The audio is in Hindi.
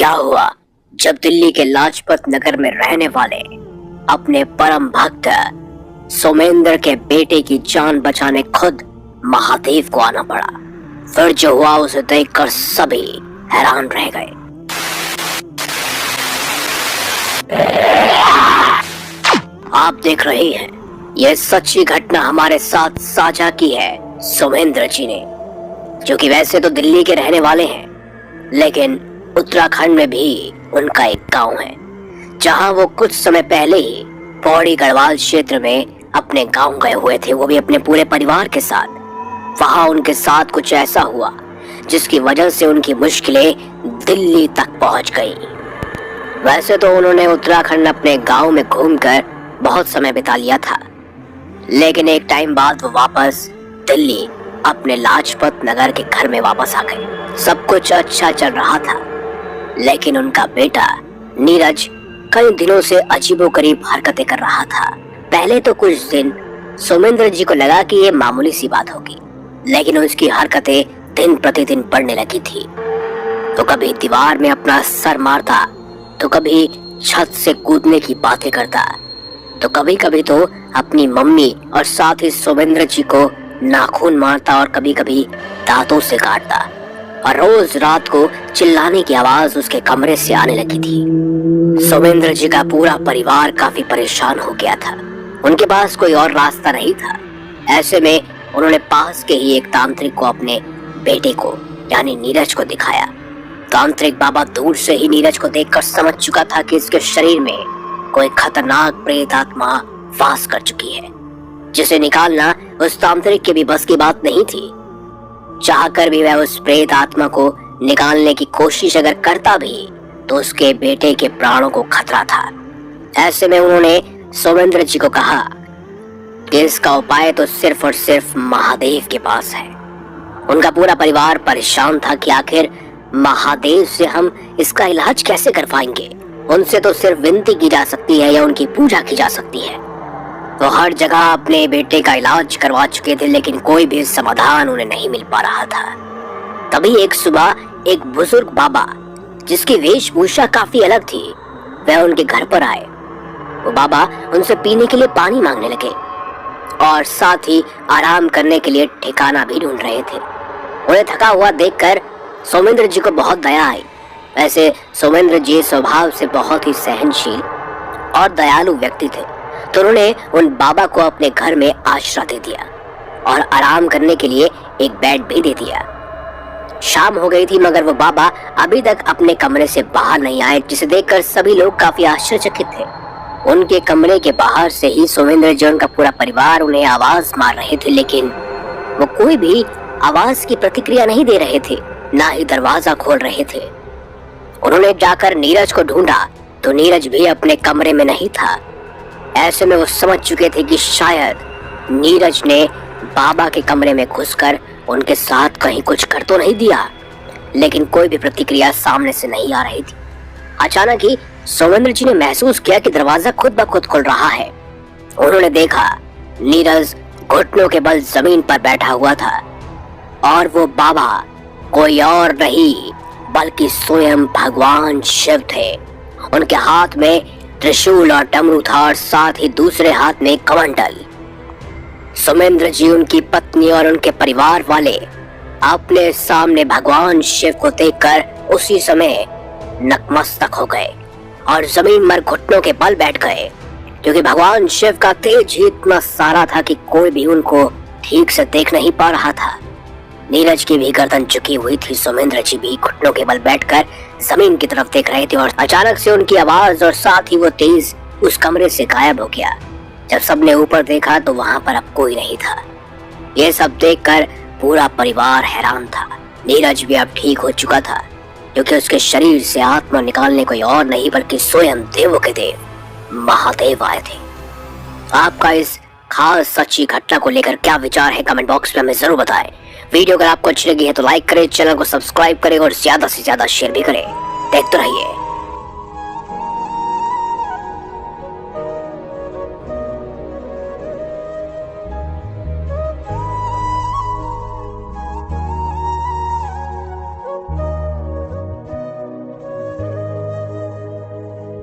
क्या हुआ जब दिल्ली के लाजपत नगर में रहने वाले अपने परम भक्त सोमेंद्र के बेटे की जान बचाने खुद महादेव को आना पड़ा। फिर जो हुआ उसे देखकर सभी हैरान रह गए। आप देख रहे हैं, यह सच्ची घटना हमारे साथ साझा की है सोमेंद्र जी ने, जो कि वैसे तो दिल्ली के रहने वाले हैं, लेकिन उत्तराखंड में भी उनका एक गांव है जहां वो कुछ समय पहले ही पौड़ी गढ़वाल क्षेत्र में अपने गांव गए हुए थे, वो भी अपने पूरे परिवार के साथ। वहां उनके साथ कुछ ऐसा हुआ जिसकी वजह से उनकी मुश्किलें दिल्ली तक पहुंच गई। वैसे तो उन्होंने उत्तराखंड अपने गांव में घूमकर बहुत समय बिता लिया था, लेकिन एक टाइम बाद वो वापस दिल्ली अपने लाजपत नगर के घर में वापस आ गए। सब कुछ अच्छा चल रहा था, लेकिन उनका बेटा नीरज कई दिनों से अजीबोगरीब हरकतें कर रहा था। पहले तो कुछ दिन सोमेंद्र जी को लगा कि ये मामूली सी बात होगी, लेकिन उसकी हरकतें दिन प्रतिदिन बढ़ने लगी थी। तो कभी दीवार में अपना सर मारता, तो कभी छत से कूदने की बातें करता, तो कभी कभी तो अपनी मम्मी और साथ ही सोमेंद्र जी को नाखून मारता और कभी कभी दांतों से काटता। और रोज रात को चिल्लाने की आवाज उसके कमरे से आने लगी थी। सोमेंद्र जी का पूरा परिवार काफी परेशान हो गया था। उनके पास कोई और रास्ता नहीं था। ऐसे में उन्होंने पास के ही एक तांत्रिक को अपने बेटे को यानी नीरज को दिखाया। तांत्रिक बाबा दूर से ही नीरज को देखकर समझ चुका था कि इसके शरीर में कोई खतरनाक प्रेत आत्मा वास कर चुकी है, जिसे निकालना उस तांत्रिक के भी बस की बात नहीं थी। चाहकर भी वह उस प्रेत आत्मा को निकालने की कोशिश अगर करता भी तो उसके बेटे के प्राणों को खतरा था। ऐसे में उन्होंने सोमेंद्र जी को कहा कि इसका उपाय तो सिर्फ और सिर्फ महादेव के पास है। उनका पूरा परिवार परेशान था कि आखिर महादेव से हम इसका इलाज कैसे कर पाएंगे। उनसे तो सिर्फ विनती की जा सकती है या उनकी पूजा की जा सकती है। वो हर जगह अपने बेटे का इलाज करवा चुके थे, लेकिन कोई भी समाधान उन्हें नहीं मिल पा रहा था। तभी एक सुबह एक बुजुर्ग बाबा, जिसकी वेशभूषा काफी अलग थी, वह उनके घर पर आए। वो बाबा उनसे पीने के लिए पानी मांगने लगे और साथ ही आराम करने के लिए ठिकाना भी ढूंढ रहे थे। उन्हें थका हुआ देखकर सोमेंद्र जी को बहुत दया आई। वैसे सोमेंद्र जी स्वभाव से बहुत ही सहनशील और दयालु व्यक्ति थे, तो उन्होंने उन बाबा को अपने घर में आश्रय दे दिया और आराम करने के लिए एक बेड भी दे दिया। शाम हो गई थी, मगर वो बाबा अभी तक अपने कमरे से बाहर नहीं आए, जिसे देखकर सभी लोग काफी आश्चर्यचकित थे। उनके कमरे के बाहर से ही सोमेंद्र जी उनका पूरा परिवार उन्हें आवाज मार रहे थे, लेकिन वो कोई भी आवाज की प्रतिक्रिया नहीं दे रहे थे, ना ही दरवाजा खोल रहे थे। उन्होंने जाकर नीरज को ढूंढा तो नीरज भी अपने कमरे में नहीं था। ऐसे में वो समझ चुके थे कि शायद नीरज ने बाबा के कमरे में घुसकर उनके साथ कहीं कुछ कर तो नहीं दिया, लेकिन कोई भी प्रतिक्रिया सामने से नहीं आ रही थी। अचानक ही सोमेंद्र जी ने महसूस किया कि दरवाजा खुद ब खुद खुल रहा है। उन्होंने देखा नीरज घुटनों के बल जमीन पर बैठा हुआ था और वो बाबा कोई और नहीं बल्कि स्वयं भगवान शिव थे। उनके हाथ में त्रिशूल और डमरू था और साथ ही दूसरे हाथ में कमंडल। सोमेंद्र जी, उनकी पत्नी और उनके परिवार वाले अपने सामने भगवान शिव को देखकर उसी समय नतमस्तक हो गए और जमीन पर घुटनों के बल बैठ गए, क्योंकि भगवान शिव का तेज ही इतना सारा था कि कोई भी उनको ठीक से देख नहीं पा रहा था। नीरज की भी गर्दन झुकी हुई थी। सोमेंद्र जी भी घुटनों के बल बैठकर जमीन की तरफ देख रहे थे और अचानक से उनकी आवाज और साथ ही वो तेज उस कमरे से गायब हो गया। जब सबने ऊपर देखा तो वहां पर अब कोई नहीं था। ये सब देखकर पूरा परिवार हैरान था। नीरज भी अब ठीक हो चुका था, क्योंकि उसके शरीर से आत्मा निकालने कोई और नहीं बल्कि स्वयं देवों के देव महादेव आए थे। आपका इस खास सच्ची घटना को लेकर क्या विचार है, कमेंट बॉक्स में हमें जरूर बताएं। वीडियो अगर आपको अच्छी लगी है तो लाइक करें, चैनल को सब्सक्राइब करें और ज्यादा से ज्यादा शेयर भी करें। देखते रहिए